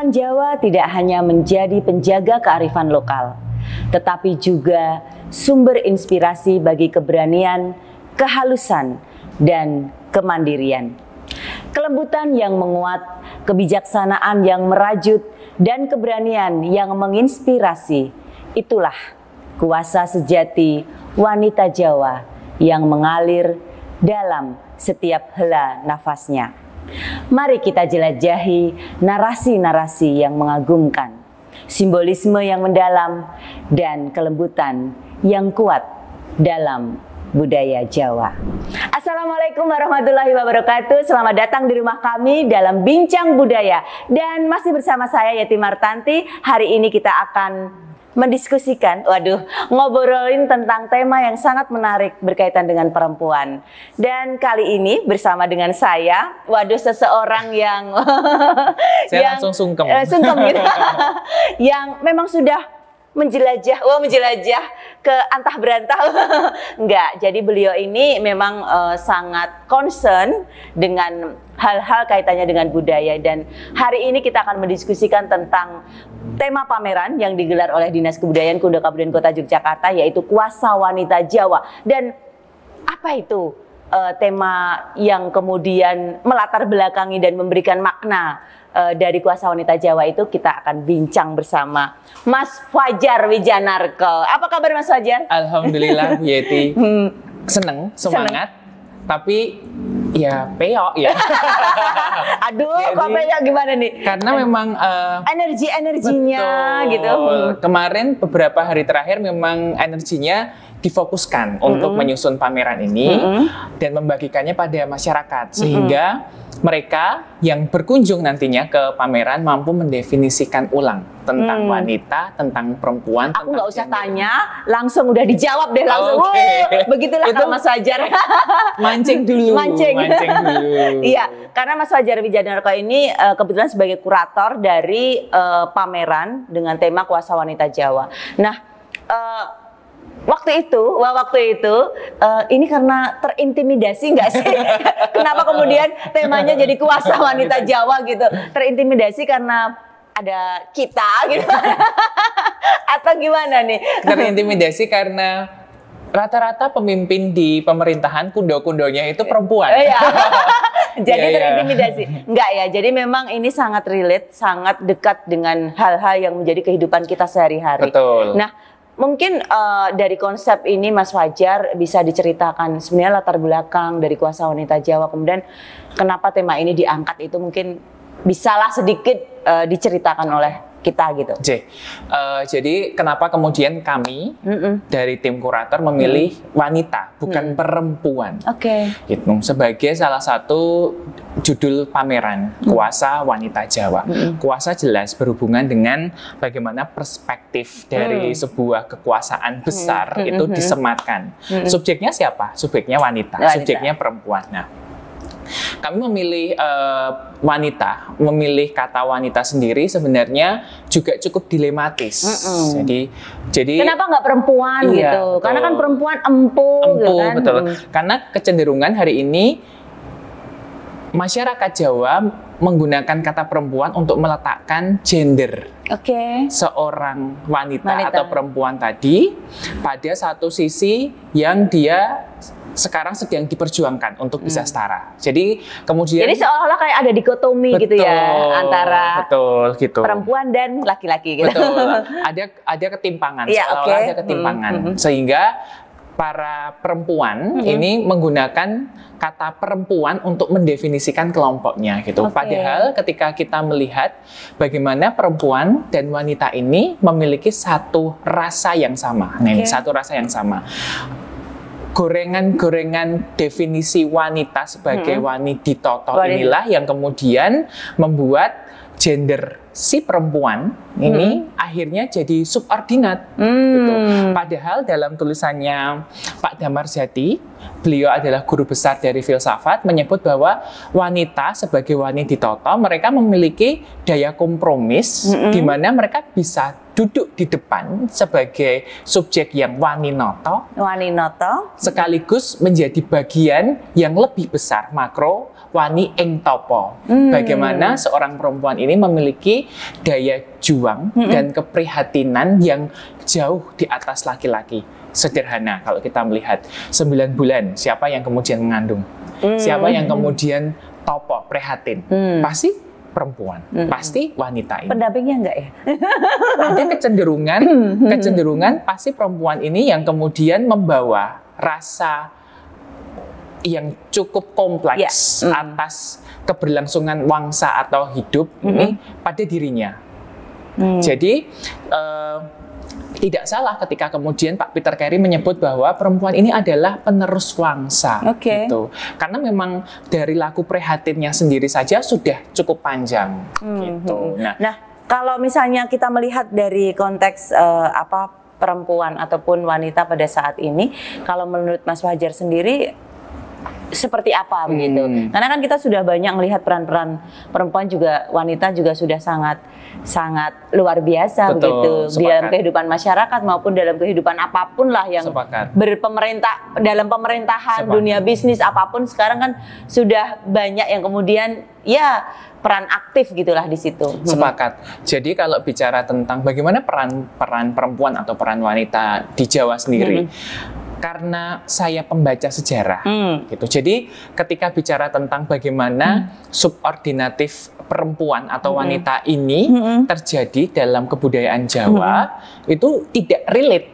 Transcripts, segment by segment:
Perempuan Jawa tidak hanya menjadi penjaga kearifan lokal, tetapi juga sumber inspirasi bagi keberanian, kehalusan, dan kemandirian. Kelembutan yang menguat, kebijaksanaan yang merajut, dan keberanian yang menginspirasi, itulah kuasa sejati wanita Jawa yang mengalir dalam setiap hela nafasnya. Mari kita jelajahi narasi-narasi yang mengagumkan, simbolisme yang mendalam, dan kelembutan yang kuat dalam budaya Jawa. Assalamualaikum warahmatullahi wabarakatuh. Selamat datang di rumah kami dalam Bincang Budaya. Dan masih bersama saya Yeti Martanti. Hari ini kita akan mendiskusikan, ngobrolin tentang tema yang sangat menarik berkaitan dengan perempuan. Dan kali ini bersama dengan saya, seseorang yang saya langsung sungkem gitu, yang memang sudah menjelajah ke antah berantah. Enggak, jadi beliau ini memang sangat concern dengan hal-hal kaitannya dengan budaya. Dan hari ini kita akan mendiskusikan tentang tema pameran yang digelar oleh Dinas Kebudayaan Kundo Kabupaten Kota Yogyakarta, yaitu Kuasa Wanita Jawa. Dan apa itu tema yang kemudian melatar belakangi dan memberikan makna dari Kuasa Wanita Jawa itu, kita akan bincang bersama Mas Fajar Wijanarko. Apa kabar Mas Fajar? Alhamdulillah Yeti, seneng, semangat, tapi ya peok ya. Aduh, kok peok gimana nih? Karena memang energinya gitu. Kemarin beberapa hari terakhir memang energinya difokuskan untuk menyusun pameran ini dan membagikannya pada masyarakat, sehingga mereka yang berkunjung nantinya ke pameran mampu mendefinisikan ulang tentang wanita, tentang perempuan. Aku nggak usah tanya, langsung udah dijawab deh langsung. Begitulah kalau Mas Fajar. Mancing dulu. Iya, karena Mas Fajar Wijanarko ini kebetulan sebagai kurator dari pameran dengan tema Kuasa Wanita Jawa. Nah, waktu itu ini karena terintimidasi nggak sih? Kenapa kemudian temanya jadi Kuasa Wanita Jawa gitu? Terintimidasi karena ada kita gitu? Atau gimana nih? Terintimidasi karena rata-rata pemimpin di pemerintahan kundo-kundonya itu perempuan. Jadi terintimidasi. Enggak ya, jadi memang ini sangat relate, sangat dekat dengan hal-hal yang menjadi kehidupan kita sehari-hari. Betul. Nah, mungkin dari konsep ini Mas Fajar bisa diceritakan sebenarnya latar belakang dari Kuasa Wanita Jawa, kemudian kenapa tema ini diangkat, itu mungkin bisalah sedikit diceritakan oleh kita gitu. Jadi kenapa kemudian kami dari tim kurator memilih wanita bukan perempuan? Gitu, sebagai salah satu judul pameran Kuasa Wanita Jawa. Kuasa jelas berhubungan dengan bagaimana perspektif dari sebuah kekuasaan besar itu disematkan. Subjeknya siapa? Subjeknya wanita. Subjeknya perempuan. Nah, kami memilih wanita, memilih kata wanita sendiri sebenarnya juga cukup dilematis. Jadi kenapa nggak perempuan gitu? Betul. Karena kan perempuan empu gitu kan? Betul. Karena kecenderungan hari ini masyarakat Jawa menggunakan kata perempuan untuk meletakkan gender seorang wanita atau perempuan tadi pada satu sisi yang dia sekarang sedang diperjuangkan untuk bisa setara. Jadi kemudian seolah-olah kayak ada dikotomi gitu ya antara perempuan dan laki-laki gitu. Ada ketimpangan, seolah-olah ada ketimpangan. Sehingga para perempuan ini menggunakan kata perempuan untuk mendefinisikan kelompoknya gitu. Padahal ketika kita melihat bagaimana perempuan dan wanita ini memiliki satu rasa yang sama. Satu rasa yang sama. Gorengan-gorengan definisi wanita sebagai wanita toto inilah yang kemudian membuat gender si perempuan ini akhirnya jadi subordinat gitu. Padahal dalam tulisannya Pak Damarsjati, beliau adalah guru besar dari filsafat, menyebut bahwa wanita sebagai wanita toto mereka memiliki daya kompromis di mana mereka bisa duduk di depan sebagai subjek yang waninoto, sekaligus menjadi bagian yang lebih besar makro wani ing topo. Bagaimana seorang perempuan ini memiliki daya juang dan keprihatinan yang jauh di atas laki-laki. Sederhana kalau kita melihat 9 bulan, siapa yang kemudian mengandung? Siapa yang kemudian topo, prihatin? Pasti perempuan, pasti wanita ini. Pendampingnya enggak ya? Ada kecenderungan pasti perempuan ini yang kemudian membawa rasa yang cukup kompleks atas keberlangsungan wangsa atau hidup ini pada dirinya. Jadi tidak salah ketika kemudian Pak Peter Carey menyebut bahwa perempuan ini adalah penerus wangsa, gitu. Karena memang dari laku prihatinnya sendiri saja sudah cukup panjang, gitu. Nah, kalau misalnya kita melihat dari konteks perempuan ataupun wanita pada saat ini, kalau menurut Mas Fajar sendiri seperti apa begitu? Karena kan kita sudah banyak melihat peran-peran perempuan juga, wanita juga sudah sangat luar biasa begitu di dalam kehidupan masyarakat maupun dalam kehidupan apapun lah yang berpemerintah, dalam pemerintahan, dunia bisnis apapun sekarang kan sudah banyak yang kemudian ya peran aktif gitulah di situ. Sepakat. Jadi kalau bicara tentang bagaimana peran perempuan atau peran wanita di Jawa sendiri, karena saya pembaca sejarah, gitu. Jadi ketika bicara tentang bagaimana subordinatif perempuan atau wanita ini terjadi dalam kebudayaan Jawa, itu tidak relate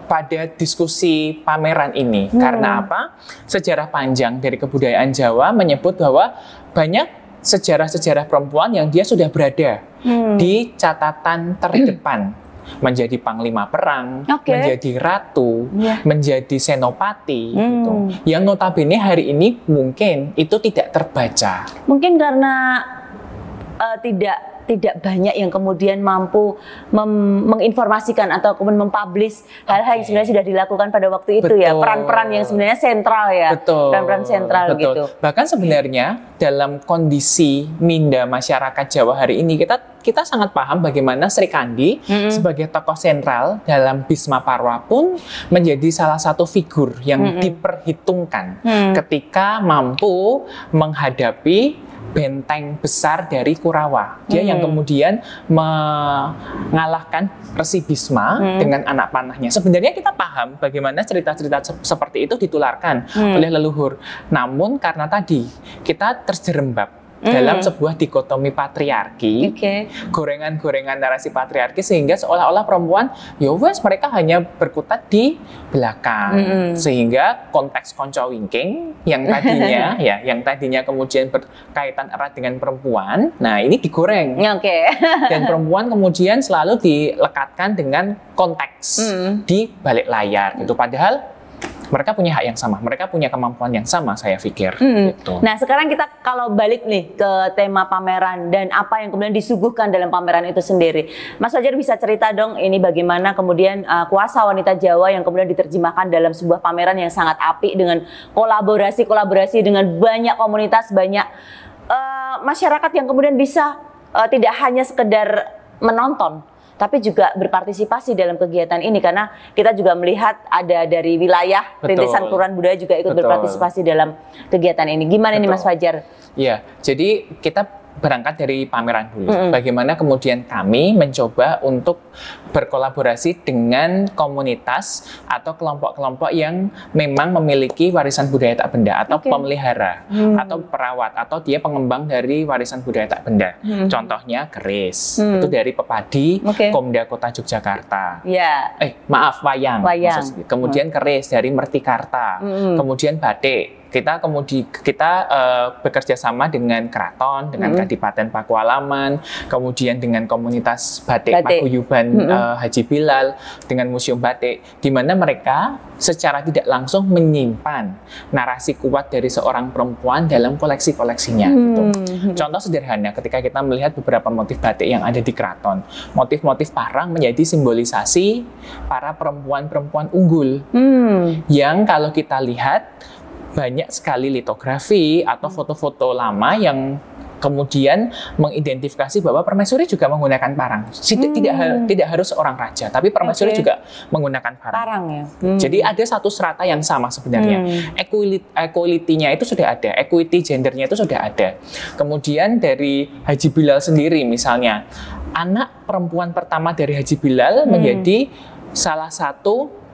pada diskusi pameran ini. Karena apa? Sejarah panjang dari kebudayaan Jawa menyebut bahwa banyak sejarah-sejarah perempuan yang dia sudah berada di catatan terdepan. Menjadi panglima perang, menjadi ratu, menjadi senopati, gitu. Yang notabene hari ini mungkin itu tidak terbaca. Mungkin karena tidak banyak yang kemudian mampu menginformasikan atau kemudian mempublish hal-hal yang sebenarnya sudah dilakukan pada waktu itu. Ya, peran-peran yang sebenarnya sentral ya, peran-peran sentral gitu. Bahkan sebenarnya dalam kondisi minda masyarakat Jawa hari ini kita sangat paham bagaimana Sri Kandi sebagai tokoh sentral dalam Bisma Parwa pun menjadi salah satu figur yang diperhitungkan ketika mampu menghadapi benteng besar dari Kurawa. Dia yang kemudian mengalahkan Resi Bisma dengan anak panahnya. Sebenarnya kita paham bagaimana cerita-cerita seperti itu ditularkan oleh leluhur. Namun karena tadi kita terjerembab dalam sebuah dikotomi patriarki, gorengan-gorengan narasi patriarki, sehingga seolah-olah perempuan, ya wes mereka hanya berkutat di belakang, sehingga konteks konco winking yang tadinya yang tadinya kemudian berkaitan erat dengan perempuan, nah ini digoreng, dan perempuan kemudian selalu dilekatkan dengan konteks di balik layar, gitu. Padahal mereka punya hak yang sama, mereka punya kemampuan yang sama, saya pikir. Gitu. Nah, sekarang kita kalau balik nih ke tema pameran dan apa yang kemudian disuguhkan dalam pameran itu sendiri. Mas Fajar bisa cerita dong ini bagaimana kemudian kuasa wanita Jawa yang kemudian diterjemahkan dalam sebuah pameran yang sangat apik dengan kolaborasi dengan banyak komunitas, banyak masyarakat yang kemudian bisa tidak hanya sekedar menonton, tapi juga berpartisipasi dalam kegiatan ini, karena kita juga melihat ada dari wilayah Rintisan Kelurahan Budaya juga ikut berpartisipasi dalam kegiatan ini. Gimana nih Mas Fajar? Ya, jadi kita berangkat dari pameran dulu. Bagaimana kemudian kami mencoba untuk berkolaborasi dengan komunitas atau kelompok-kelompok yang memang memiliki warisan budaya tak benda atau pemelihara atau perawat atau dia pengembang dari warisan budaya tak benda. Contohnya keris, itu dari Pepadi, Komda Kota Yogyakarta. Wayang. Kemudian keris dari Mertikarta. Kemudian batik. Kita bekerja sama dengan keraton, dengan Kadipaten Pakualaman, kemudian dengan komunitas batik. Paguyuban Haji Bilal, dengan Museum Batik, di mana mereka secara tidak langsung menyimpan narasi kuat dari seorang perempuan dalam koleksi-koleksinya. Gitu. Contoh sederhana, ketika kita melihat beberapa motif batik yang ada di keraton, motif-motif parang menjadi simbolisasi para perempuan-perempuan unggul, yang kalau kita lihat banyak sekali litografi atau foto-foto lama yang Kemudian mengidentifikasi bahwa permaisuri juga menggunakan parang. Tidak harus seorang raja, tapi permaisuri juga menggunakan parang ya. Jadi ada satu strata yang sama sebenarnya. Equality-nya itu sudah ada, equity gendernya itu sudah ada. Kemudian dari Haji Bilal sendiri misalnya, anak perempuan pertama dari Haji Bilal menjadi salah satu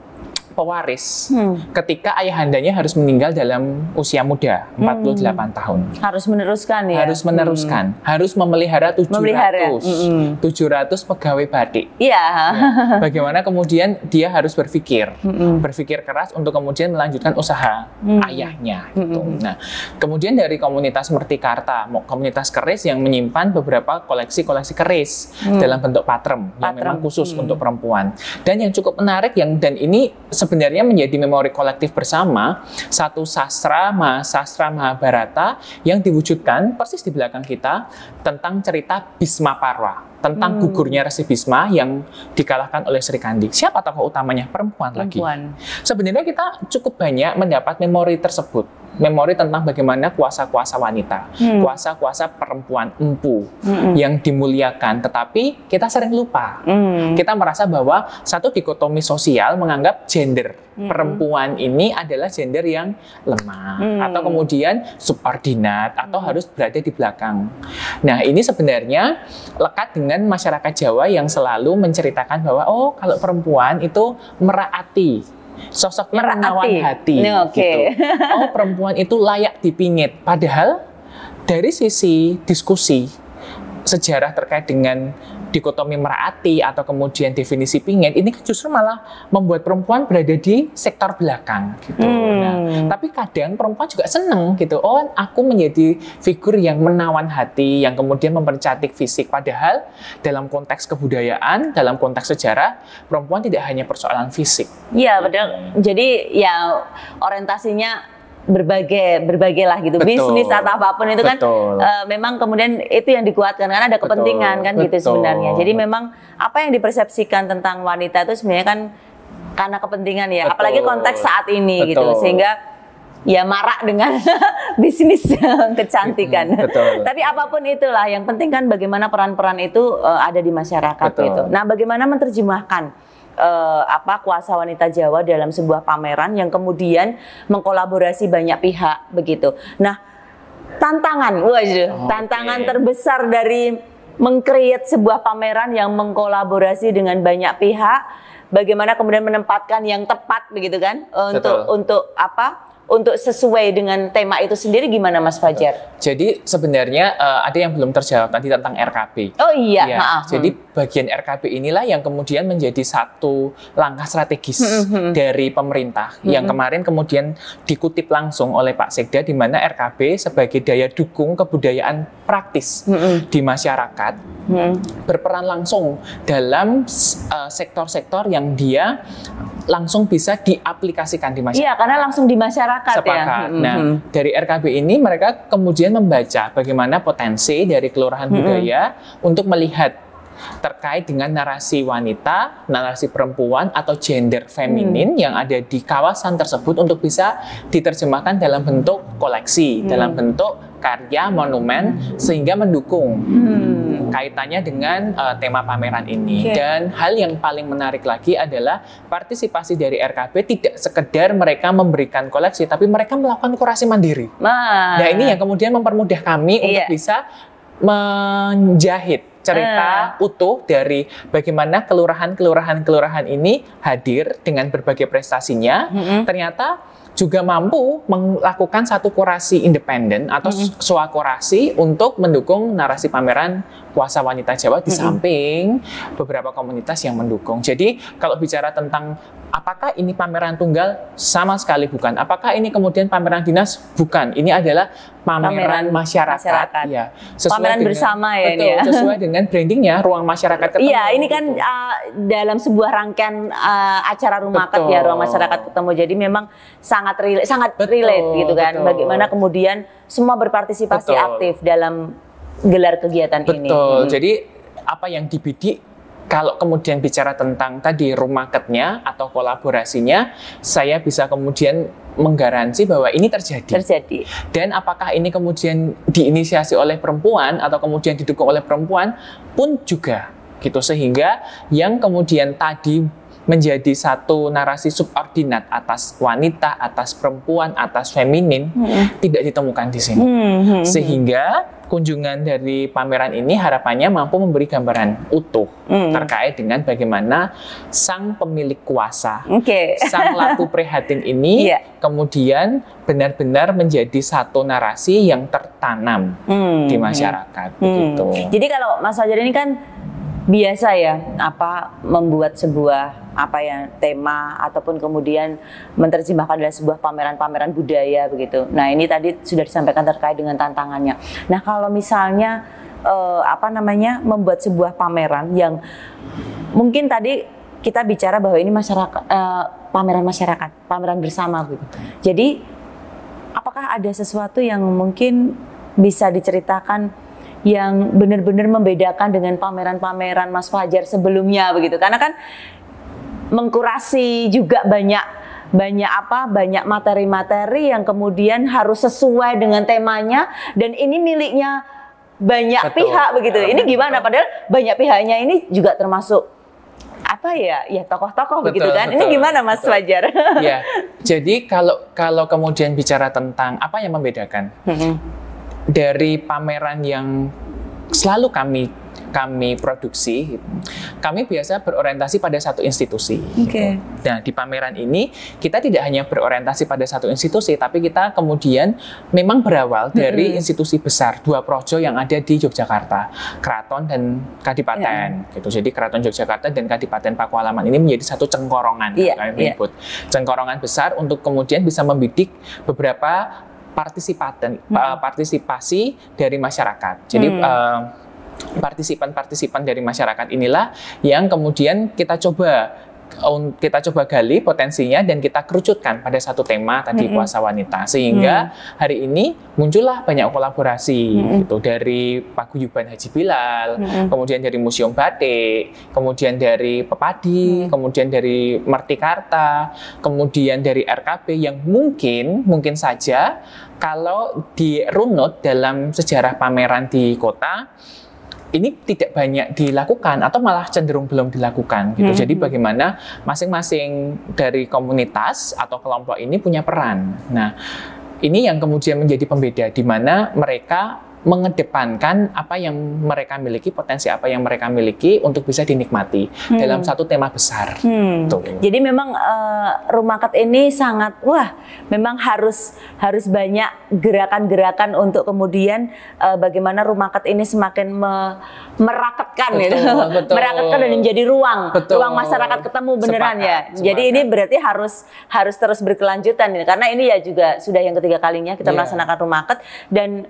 pewaris ketika ayahandanya harus meninggal dalam usia muda, 48 tahun. Harus meneruskan ya? Harus meneruskan. Harus memelihara 700 pegawai batik. Iya. Ya. Bagaimana kemudian dia harus berpikir keras untuk kemudian melanjutkan usaha ayahnya. Gitu. Nah, kemudian dari komunitas Mertikarta, komunitas keris yang menyimpan beberapa koleksi-koleksi keris dalam bentuk patrem yang memang khusus untuk perempuan. Dan yang cukup menarik dan ini sebenarnya menjadi memori kolektif bersama, satu sastra Mahabharata yang diwujudkan persis di belakang kita tentang cerita Bhisma Parwa, tentang gugurnya Resi Bhisma yang dikalahkan oleh Sri Kandi. Siapa tokoh utamanya? Perempuan lagi. Sebenarnya kita cukup banyak mendapat memori tersebut, memori tentang bagaimana kuasa-kuasa wanita, kuasa-kuasa perempuan empu yang dimuliakan, tetapi kita sering lupa. Kita merasa bahwa satu dikotomi sosial menganggap gender perempuan ini adalah gender yang lemah atau kemudian subordinat atau harus berada di belakang. Nah, ini sebenarnya lekat dengan masyarakat Jawa yang selalu menceritakan bahwa kalau perempuan itu meraati, sosoknya menawan hati. Gitu. Perempuan itu layak dipingit. Padahal dari sisi diskusi sejarah terkait dengan dikotomi meraati atau kemudian definisi pingit, ini kan justru malah membuat perempuan berada di sektor belakang gitu. Nah, tapi kadang perempuan juga seneng gitu. Aku menjadi figur yang menawan hati, yang kemudian mempercantik fisik. Padahal dalam konteks kebudayaan, dalam konteks sejarah, perempuan tidak hanya persoalan fisik. Iya, benar. Jadi ya orientasinya berbagai lah gitu. Bisnis atau apapun itu kan memang kemudian itu yang dikuatkan karena ada kepentingan kan gitu sebenarnya. Jadi memang apa yang dipersepsikan tentang wanita itu sebenarnya kan karena kepentingan ya, apalagi konteks saat ini gitu, sehingga ya marak dengan bisnis kecantikan. Tapi apapun itulah, yang penting kan bagaimana peran-peran itu ada di masyarakat gitu. Nah, bagaimana menerjemahkan kuasa wanita Jawa dalam sebuah pameran yang kemudian mengkolaborasi banyak pihak begitu. Nah, tantangan terbesar dari mengcreate sebuah pameran yang mengkolaborasi dengan banyak pihak, bagaimana kemudian menempatkan yang tepat begitu kan untuk sesuai dengan tema itu sendiri, gimana Mas Fajar? Jadi sebenarnya ada yang belum terjawab tadi tentang RKB. Oh iya. Ya, jadi bagian RKB inilah yang kemudian menjadi satu langkah strategis dari pemerintah yang kemarin kemudian dikutip langsung oleh Pak Sekda, di mana RKB sebagai daya dukung kebudayaan praktis di masyarakat berperan langsung dalam sektor-sektor yang dia langsung bisa diaplikasikan di masyarakat. Iya, karena langsung di masyarakat. Sepakat. Nah, dari RKB ini mereka kemudian membaca bagaimana potensi dari kelurahan budaya untuk melihat terkait dengan narasi wanita, narasi perempuan atau gender feminin yang ada di kawasan tersebut untuk bisa diterjemahkan dalam bentuk koleksi, dalam bentuk karya, monumen, sehingga mendukung kaitannya dengan tema pameran ini. Dan hal yang paling menarik lagi adalah partisipasi dari RKB tidak sekedar mereka memberikan koleksi, tapi mereka melakukan kurasi mandiri. Nah, ini yang kemudian mempermudah kami untuk bisa menjahit cerita utuh dari bagaimana kelurahan ini hadir dengan berbagai prestasinya, ternyata juga mampu melakukan satu kurasi independen atau swakurasi untuk mendukung narasi pameran kuasa wanita Jawa di samping beberapa komunitas yang mendukung. Jadi kalau bicara tentang apakah ini pameran tunggal, sama sekali bukan. Apakah ini kemudian pameran dinas? Bukan. Ini adalah pameran masyarakat. Ya, pameran dengan, bersama ya ini ya. Sesuai dengan brandingnya, ruang masyarakat ketemu. Iya, ini kan dalam sebuah rangkaian acara rumah ya, ruang masyarakat ketemu. Jadi memang sangat relate gitu kan. Bagaimana kemudian semua berpartisipasi aktif dalam gelar kegiatan ini. Jadi apa yang dibidik kalau kemudian bicara tentang tadi room market-nya atau kolaborasinya, saya bisa kemudian menggaransi bahwa ini terjadi. Dan apakah ini kemudian diinisiasi oleh perempuan atau kemudian didukung oleh perempuan pun juga gitu, sehingga yang kemudian tadi menjadi satu narasi subordinat atas wanita, atas perempuan, atas feminin tidak ditemukan di sini. Sehingga kunjungan dari pameran ini harapannya mampu memberi gambaran utuh terkait dengan bagaimana sang pemilik kuasa, sang Latu Prihatin ini kemudian benar-benar menjadi satu narasi yang tertanam di masyarakat. Begitu. Jadi kalau Mas Fajar ini kan biasa ya, membuat sebuah tema ataupun kemudian menerjemahkan dalam sebuah pameran-pameran budaya begitu. Nah, ini tadi sudah disampaikan terkait dengan tantangannya. Nah, kalau misalnya membuat sebuah pameran yang mungkin tadi kita bicara bahwa ini masyarakat, pameran masyarakat, pameran bersama gitu. Jadi, apakah ada sesuatu yang mungkin bisa diceritakan yang benar-benar membedakan dengan pameran-pameran Mas Fajar sebelumnya begitu? Karena kan mengkurasi juga banyak materi-materi yang kemudian harus sesuai dengan temanya, dan ini miliknya banyak pihak begitu. Ini gimana? Padahal banyak pihaknya ini juga termasuk tokoh-tokoh begitu kan? Ini gimana Mas Fajar? Ya, jadi kalau kemudian bicara tentang apa yang membedakan dari pameran yang selalu kami produksi, kami biasa berorientasi pada satu institusi. Gitu. Nah, di pameran ini kita tidak hanya berorientasi pada satu institusi, tapi kita kemudian memang berawal dari institusi besar, dua projo yang ada di Yogyakarta, Keraton dan Kadipaten. Gitu. Jadi Keraton Yogyakarta dan Kadipaten Pakualaman ini menjadi satu cengkorongan, kami menyebut cengkorongan besar untuk kemudian bisa membidik beberapa partisipasi dari masyarakat. Jadi partisipan dari masyarakat inilah yang kemudian kita coba gali potensinya dan kita kerucutkan pada satu tema tadi puasa wanita, sehingga hari ini muncullah banyak kolaborasi gitu, dari Paguyuban Haji Bilal, kemudian dari Museum Batik, kemudian dari Pepadi, kemudian dari Mertikarta, kemudian dari RKB yang mungkin saja kalau dirunut dalam sejarah pameran di kota ini tidak banyak dilakukan atau malah cenderung belum dilakukan gitu. Jadi bagaimana masing-masing dari komunitas atau kelompok ini punya peran. Nah, ini yang kemudian menjadi pembeda, di mana mereka mengedepankan apa yang mereka miliki, potensi apa yang mereka miliki untuk bisa dinikmati dalam satu tema besar. Jadi memang room market ini sangat memang harus banyak gerakan-gerakan untuk kemudian bagaimana room market ini semakin merakatkan merakatkan dan menjadi ruang masyarakat ketemu beneran. Jadi ini berarti harus terus berkelanjutan karena ini ya juga sudah yang ketiga kalinya kita melaksanakan room market, dan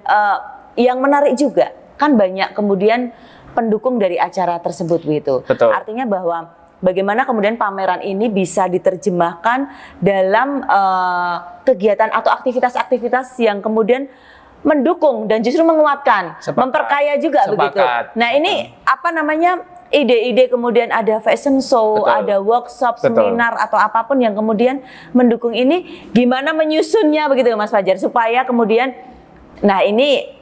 yang menarik juga kan banyak kemudian pendukung dari acara tersebut gitu. Artinya bahwa bagaimana kemudian pameran ini bisa diterjemahkan dalam kegiatan atau aktivitas-aktivitas yang kemudian mendukung dan justru menguatkan, memperkaya juga begitu. Nah, ini ide-ide kemudian ada fashion show, ada workshop, seminar atau apapun yang kemudian mendukung ini, gimana menyusunnya begitu Mas Fajar supaya kemudian ini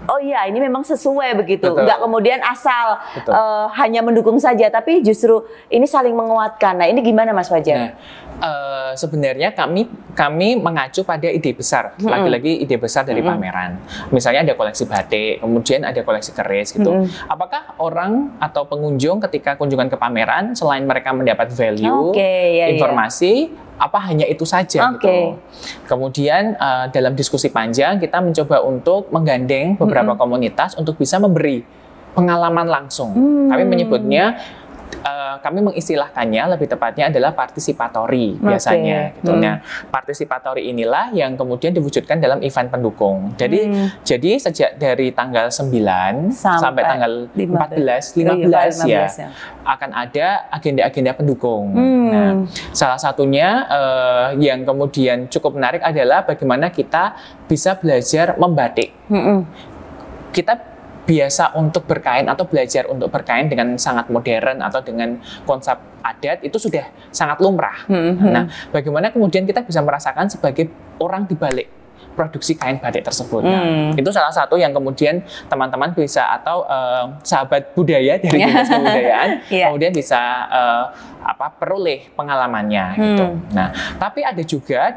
ini memang sesuai begitu, nggak kemudian asal hanya mendukung saja, tapi justru ini saling menguatkan. Nah, ini gimana Mas Fajar? Sebenarnya kami mengacu pada ide besar, lagi-lagi ide besar dari pameran. Misalnya ada koleksi batik, kemudian ada koleksi keris gitu. Apakah orang atau pengunjung ketika kunjungan ke pameran selain mereka mendapat value, informasi, apa hanya itu saja gitu. Kemudian dalam diskusi panjang kita mencoba untuk menggandeng beberapa komunitas untuk bisa memberi pengalaman langsung. Kami menyebutnya, kami mengistilahkannya lebih tepatnya adalah participatory biasanya. Gitu. Nah, participatory inilah yang kemudian diwujudkan dalam event pendukung. Jadi sejak dari tanggal 9 sampai tanggal 15 ya, akan ada agenda-agenda pendukung. Nah, salah satunya yang kemudian cukup menarik adalah bagaimana kita bisa belajar membatik. Kita biasa untuk berkain atau belajar untuk berkain dengan sangat modern atau dengan konsep adat itu sudah sangat lumrah. Nah, bagaimana kemudian kita bisa merasakan sebagai orang di balik produksi kain batik tersebut. Nah, itu salah satu yang kemudian teman-teman bisa atau sahabat budaya dari Dinas Kebudayaan kemudian bisa peroleh pengalamannya gitu. Nah, tapi ada juga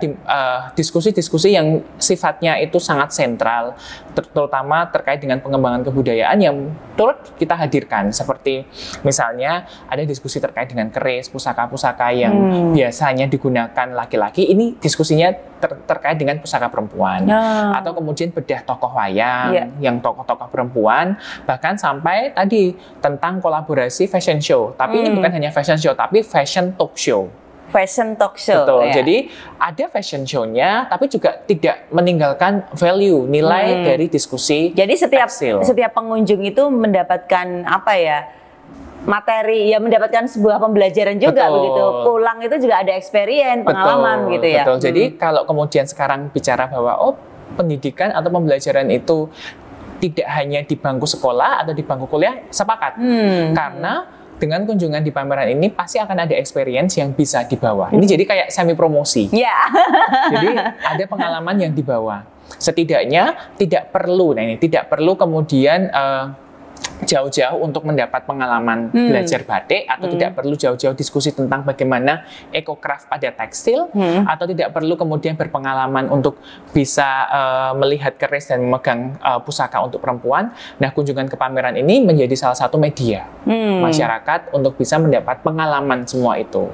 diskusi-diskusi yang sifatnya itu sangat sentral, terutama terkait dengan pengembangan kebudayaan yang turut kita hadirkan, seperti misalnya ada diskusi terkait dengan keris, pusaka-pusaka yang biasanya digunakan laki-laki, ini diskusinya terkait dengan pusaka perempuan, atau kemudian bedah tokoh wayang yang tokoh-tokoh perempuan, bahkan sampai tadi tentang kolaborasi fashion show. Tapi ini bukan hanya fashion show, tapi fashion talk show. Fashion talk show. Betul. Jadi ada fashion show-nya, tapi juga tidak meninggalkan value, nilai dari diskusi. Jadi setiap pengunjung itu mendapatkan apa ya? Materi, ya mendapatkan sebuah pembelajaran juga. Betul. Begitu. Pulang itu juga ada experience, pengalaman gitu ya. Betul. Jadi kalau kemudian sekarang bicara bahwa pendidikan atau pembelajaran itu tidak hanya di bangku sekolah atau di bangku kuliah, sepakat. Karena dengan kunjungan di pameran ini pasti akan ada experience yang bisa dibawa. Ini jadi kayak semi promosi. Jadi ada pengalaman yang dibawa. Setidaknya tidak perlu kemudian jauh-jauh untuk mendapat pengalaman belajar batik, atau tidak perlu jauh-jauh diskusi tentang bagaimana ecocraft pada tekstil, atau tidak perlu kemudian berpengalaman untuk bisa melihat keris dan memegang pusaka untuk perempuan. Nah, kunjungan ke pameran ini menjadi salah satu media masyarakat untuk bisa mendapat pengalaman semua itu.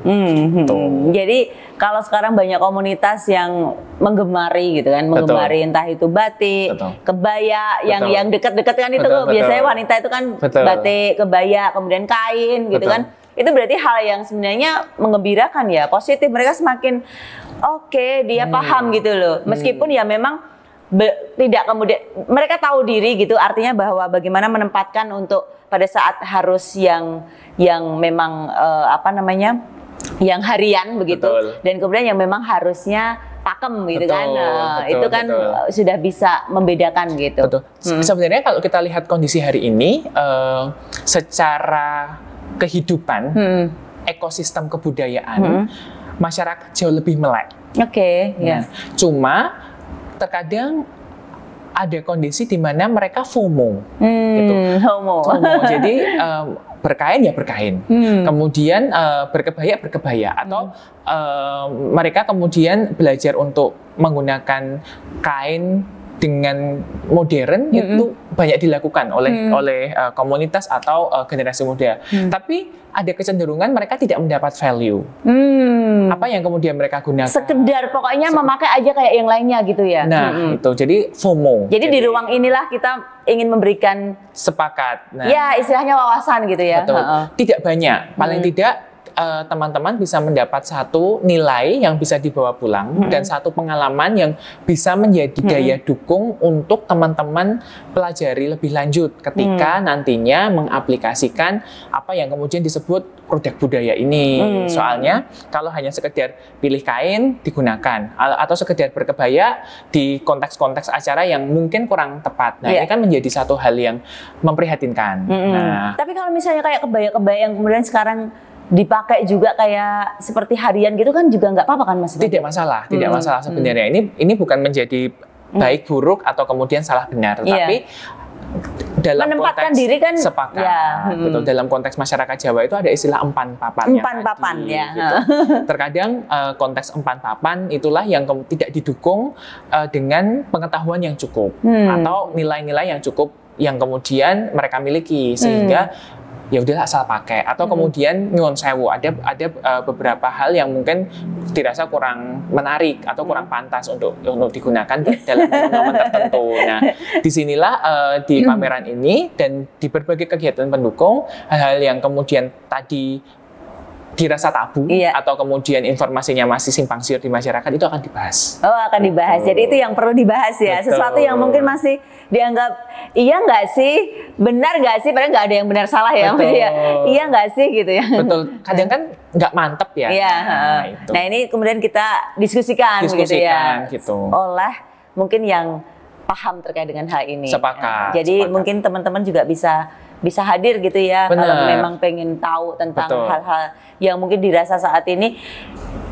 Jadi kalau sekarang banyak komunitas yang menggemari gitu kan, menggemari entah itu batik, kebaya, yang dekat-dekat kan itu biasanya wanita itu kan batik, kebaya, kemudian kain gitu kan. Itu berarti hal yang sebenarnya menggembirakan ya, positif. Mereka semakin dia paham gitu loh. Meskipun ya memang tidak kemudian mereka tahu diri gitu, artinya bahwa bagaimana menempatkan untuk pada saat harus yang memang yang harian begitu, dan kemudian yang memang harusnya pakem gitu itu kan sudah bisa membedakan gitu. Sebenarnya kalau kita lihat kondisi hari ini, secara kehidupan, ekosistem kebudayaan, masyarakat jauh lebih melek. Cuma terkadang ada kondisi di mana mereka FOMO, gitu. FOMO. Jadi berkain ya berkain, kemudian berkebaya, atau mereka kemudian belajar untuk menggunakan kain dengan modern, itu banyak dilakukan oleh komunitas atau generasi muda. Tapi ada kecenderungan mereka tidak mendapat value. Apa yang kemudian mereka gunakan? Sekedar pokoknya memakai aja kayak yang lainnya gitu ya. Nah, itu jadi FOMO. Jadi di ruang inilah kita ingin memberikan sepakat. Nah, ya istilahnya wawasan gitu ya. Betul. Tidak banyak, paling tidak teman-teman bisa mendapat satu nilai yang bisa dibawa pulang dan satu pengalaman yang bisa menjadi daya dukung untuk teman-teman pelajari lebih lanjut ketika nantinya mengaplikasikan apa yang kemudian disebut produk budaya ini. Soalnya kalau hanya sekedar pilih kain digunakan atau sekedar berkebaya di konteks-konteks acara yang mungkin kurang tepat. Nah, ini kan menjadi satu hal yang memprihatinkan. Nah, tapi kalau misalnya kayak kebaya-kebaya yang kemudian sekarang dipakai juga kayak seperti harian gitu kan juga nggak apa-apa kan Mas? Tidak masalah sebenarnya. Ini bukan menjadi baik buruk atau kemudian salah benar, tetapi dalam menempatkan konteks diri kan sepakat. Gitu. Dalam konteks masyarakat Jawa itu ada istilah empan papan. Empan papan ya. Gitu. Terkadang konteks empan papan itulah yang tidak didukung dengan pengetahuan yang cukup atau nilai-nilai yang cukup yang kemudian mereka miliki, sehingga ya udah asal pakai, atau kemudian nyuwun sewu, ada beberapa hal yang mungkin dirasa kurang menarik atau kurang pantas untuk digunakan dalam momen tertentu. Nah, disinilah di pameran ini dan di berbagai kegiatan pendukung, hal-hal yang kemudian tadi dirasa tabu atau kemudian informasinya masih simpang siur di masyarakat itu akan dibahas. Akan dibahas. Jadi itu yang perlu dibahas ya. Sesuatu yang mungkin masih dianggap iya nggak sih, benar nggak sih, padahal nggak ada yang benar salah ya. Iya nggak sih gitu ya. Betul. Kadang kan nggak mantep ya. Nah ini kemudian kita diskusikan gitu ya. Gitu. Oleh mungkin yang paham terkait dengan hal ini. Sepakat. Jadi mungkin teman-teman juga bisa hadir gitu ya. Bener. Kalau memang pengen tahu tentang hal-hal yang mungkin dirasa saat ini,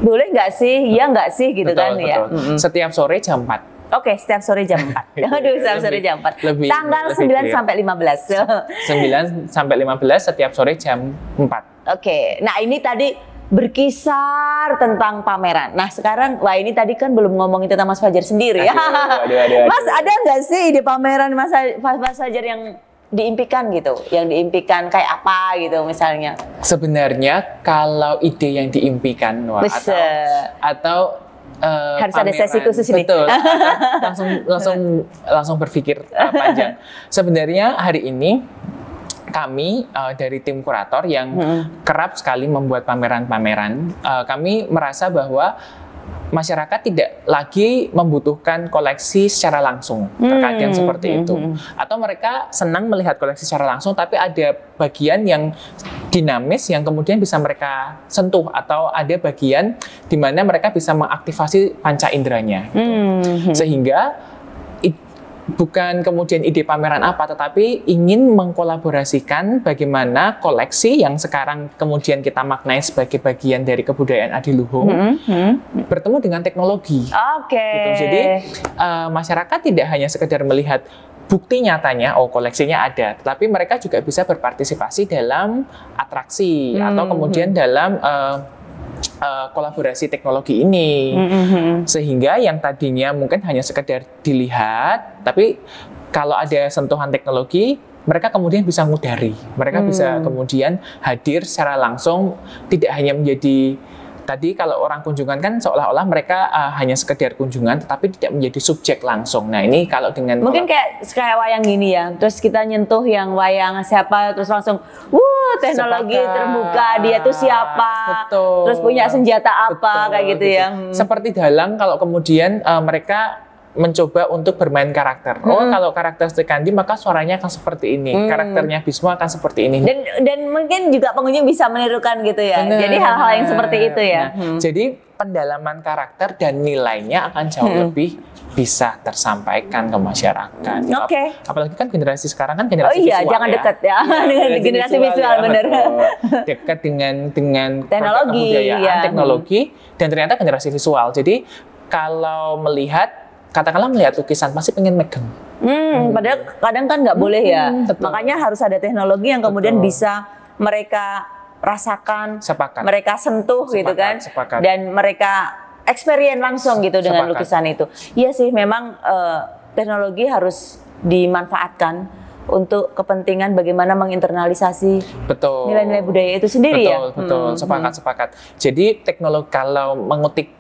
boleh nggak sih? Iya nggak sih gitu kan ya. Setiap sore jam 4. Oke, setiap sore jam 4. Aduh, setiap sore jam 4. Tanggal 9 sampai 15. 9 sampai 15 setiap sore jam 4. Oke. Nah, ini tadi berkisar tentang pameran. Nah, sekarang wah ini tadi kan belum ngomongin tentang Mas Fajar sendiri ya. Aduh. Mas, ada nggak sih ide pameran Mas Fajar yang diimpikan gitu? Yang diimpikan kayak apa gitu misalnya? Sebenarnya kalau ide yang diimpikan atau harus pameran. Ada sesi khusus ini. Betul. langsung berpikir panjang. Sebenarnya hari ini kami dari tim kurator yang kerap sekali membuat pameran-pameran, kami merasa bahwa masyarakat tidak lagi membutuhkan koleksi secara langsung, terkadang seperti itu. Atau mereka senang melihat koleksi secara langsung, tapi ada bagian yang dinamis yang kemudian bisa mereka sentuh, atau ada bagian di mana mereka bisa mengaktifasi panca inderanya. Sehingga bukan kemudian ide pameran apa, tetapi ingin mengkolaborasikan bagaimana koleksi yang sekarang kemudian kita maknai sebagai bagian dari kebudayaan adiluhung bertemu dengan teknologi. Gitu. Jadi masyarakat tidak hanya sekedar melihat bukti nyatanya, oh koleksinya ada, tetapi mereka juga bisa berpartisipasi dalam atraksi atau kemudian dalam kolaborasi teknologi ini, sehingga yang tadinya mungkin hanya sekedar dilihat, tapi kalau ada sentuhan teknologi, mereka kemudian bisa ngudari, mereka bisa kemudian hadir secara langsung, tidak hanya menjadi tadi kalau orang kunjungan kan seolah-olah mereka hanya sekedar kunjungan, tetapi tidak menjadi subjek langsung. Nah ini kalau dengan mungkin kayak wayang gini ya, terus kita nyentuh yang wayang siapa, terus langsung teknologi terbuka, dia tuh siapa, terus punya senjata apa, kayak gitu ya. Seperti dalang kalau kemudian mereka mencoba untuk bermain karakter. Kalau karakter Srikandi maka suaranya akan seperti ini, karakternya Bisma akan seperti ini. Dan mungkin juga pengunjung bisa menirukan gitu ya. Jadi hal-hal yang seperti itu ya. Jadi pendalaman karakter dan nilainya akan jauh lebih bisa tersampaikan ke masyarakat. Apalagi kan generasi sekarang kan generasi visual. Jangan dekat ya dengan generasi visual, benar. Dekat dengan teknologi, teknologi, dan ternyata generasi visual. Jadi kalau katakanlah melihat lukisan pasti pengen megang. Padahal kadang kan nggak boleh ya. Makanya harus ada teknologi yang kemudian bisa mereka rasakan, mereka sentuh gitu kan, dan mereka experience langsung gitu dengan lukisan itu. Iya sih, memang teknologi harus dimanfaatkan untuk kepentingan bagaimana menginternalisasi nilai-nilai budaya itu sendiri ya. Betul, sepakat. Jadi teknologi, kalau mengutip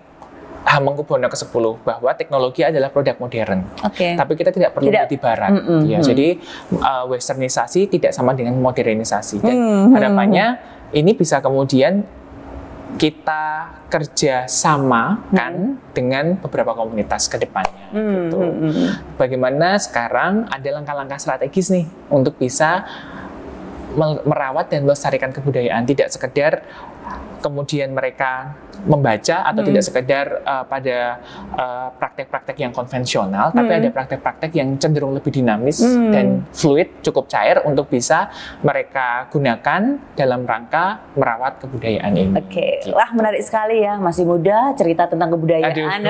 Hamengkubuwono ke-10 bahwa teknologi adalah produk modern. Tapi kita tidak perlu menjadi barat. Jadi westernisasi tidak sama dengan modernisasi. Dan harapannya ini bisa kemudian kita kerja sama dengan beberapa komunitas ke depannya. Gitu. Bagaimana sekarang ada langkah-langkah strategis nih untuk bisa merawat dan melestarikan kebudayaan, tidak sekedar kemudian mereka membaca atau tidak sekedar pada praktek-praktek yang konvensional, tapi ada praktek-praktek yang cenderung lebih dinamis dan fluid, cukup cair untuk bisa mereka gunakan dalam rangka merawat kebudayaan ini. Gitu. Wah menarik sekali ya, masih muda cerita tentang kebudayaan,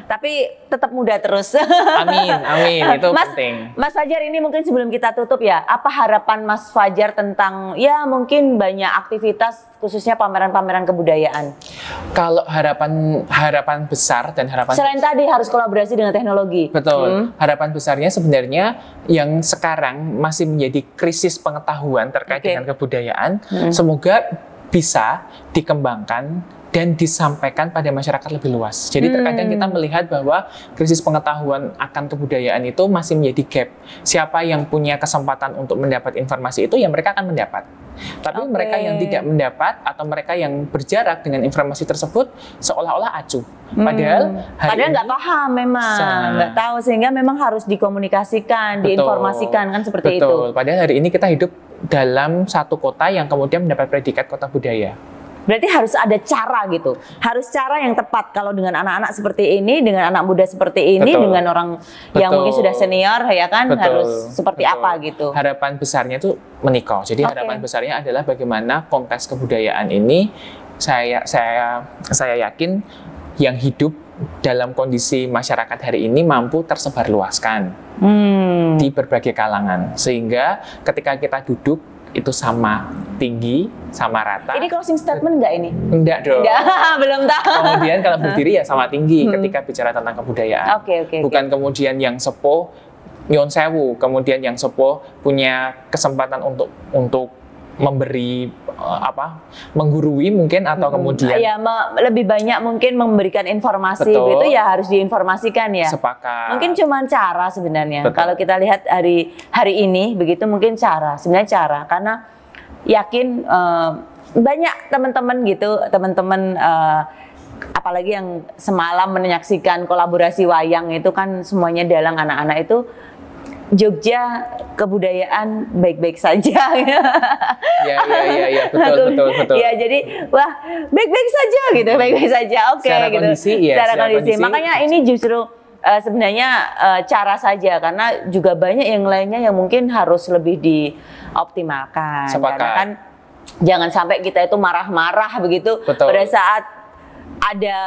tapi tetap muda terus. Amin, itu penting. Mas Fajar, ini mungkin sebelum kita tutup ya, apa harapan Mas Fajar tentang ya mungkin banyak aktivitas khususnya pameran-pameran kebudayaan? Kalau harapan besar dan harapan selain tadi harus kolaborasi dengan teknologi. Betul. Harapan besarnya sebenarnya yang sekarang masih menjadi krisis pengetahuan terkait dengan kebudayaan, semoga bisa dikembangkan dan disampaikan pada masyarakat lebih luas. Jadi terkadang kita melihat bahwa krisis pengetahuan akan kebudayaan itu masih menjadi gap. Siapa yang punya kesempatan untuk mendapat informasi itu, ya mereka akan mendapat. Tapi mereka yang tidak mendapat atau mereka yang berjarak dengan informasi tersebut seolah-olah acuh. Padahal nggak paham memang, nggak tahu, sehingga memang harus dikomunikasikan, diinformasikan kan seperti itu. Padahal hari ini kita hidup dalam satu kota yang kemudian mendapat predikat kota budaya. Berarti harus ada cara gitu. Harus cara yang tepat kalau dengan anak-anak seperti ini, dengan anak muda seperti ini, dengan orang yang mungkin sudah senior ya kan, harus seperti apa gitu. Harapan besarnya itu menikah. Jadi harapan besarnya adalah bagaimana kontes kebudayaan ini saya yakin yang hidup dalam kondisi masyarakat hari ini mampu tersebarluaskan di berbagai kalangan, sehingga ketika kita duduk itu sama tinggi, sama rata. Ini closing statement nggak ini? Enggak dong. Enggak, belum tahu. Kemudian kalau berdiri ya sama tinggi ketika bicara tentang kebudayaan. Bukan kemudian yang sepuh nyon sewu, kemudian yang sepuh punya kesempatan untuk memberi menggurui mungkin, atau kemudian ya lebih banyak mungkin memberikan informasi gitu, ya harus diinformasikan ya. Sepakat. Mungkin cuma cara sebenarnya. Kalau kita lihat hari ini begitu, mungkin sebenarnya cara, karena yakin banyak teman-teman gitu, teman-teman apalagi yang semalam menyaksikan kolaborasi wayang itu kan semuanya dalang anak-anak itu. Jogja kebudayaan baik-baik saja. Ya, betul. Ya, jadi wah baik-baik saja gitu, baik-baik saja. Oke, gitu. Secara kondisi. Makanya ini justru sebenarnya cara saja, karena juga banyak yang lainnya yang mungkin harus lebih dioptimalkan. Karena kan jangan sampai kita itu marah-marah begitu pada saat ada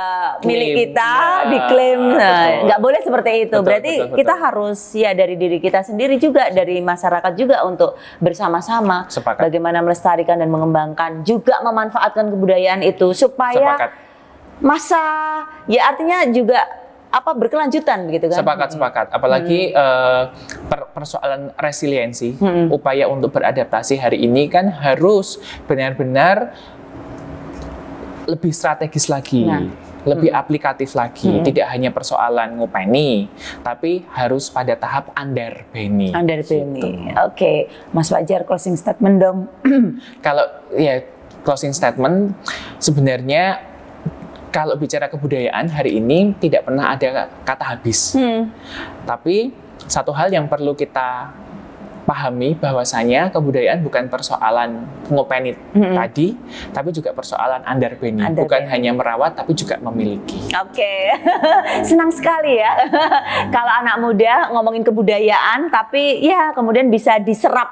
milik kita diklaim, nggak boleh seperti itu. Berarti kita harus ya dari diri kita sendiri juga, dari masyarakat juga untuk bersama-sama bagaimana melestarikan dan mengembangkan, juga memanfaatkan kebudayaan itu supaya masa ya artinya juga berkelanjutan begitu kan. Sepakat. Apalagi persoalan resiliensi, upaya untuk beradaptasi hari ini kan harus benar-benar lebih strategis lagi, lebih aplikatif lagi. Tidak hanya persoalan ngopeni, tapi harus pada tahap andarbeni. Andarbeni. Oke, Mas Fajar, closing statement dong. Kalau ya closing statement, sebenarnya kalau bicara kebudayaan hari ini tidak pernah ada kata habis. Tapi satu hal yang perlu kita pahami, bahwasanya kebudayaan bukan persoalan ngopeni tadi, tapi juga persoalan andarbeni. Bukan hanya merawat, tapi juga memiliki. Oke. Senang sekali ya kalau anak muda ngomongin kebudayaan, tapi ya kemudian bisa diserap,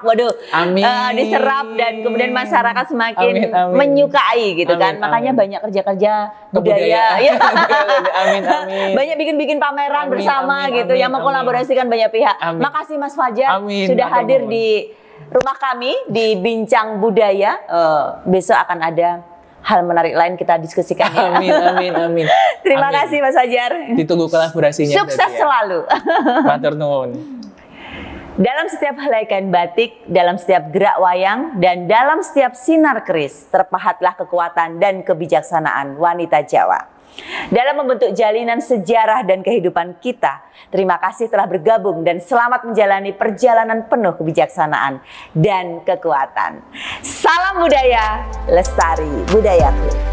diserap, dan kemudian masyarakat semakin menyukai gitu kan. Makanya banyak kerja-kerja budaya. Amin. Banyak bikin pameran bersama gitu, yang mengkolaborasikan banyak pihak. Makasih Mas Fajar sudah hadir di rumah kami di Bincang Budaya. Besok akan ada hal menarik lain kita diskusikan. Amin. Terima kasih Mas Fajar. Ditunggu kolaborasinya. Sukses selalu. Matur nuwun. Dalam setiap helai kain batik, dalam setiap gerak wayang, dan dalam setiap sinar keris, terpahatlah kekuatan dan kebijaksanaan wanita Jawa. Dalam membentuk jalinan sejarah dan kehidupan kita, terima kasih telah bergabung dan selamat menjalani perjalanan penuh kebijaksanaan dan kekuatan. Salam budaya, lestari budayaku.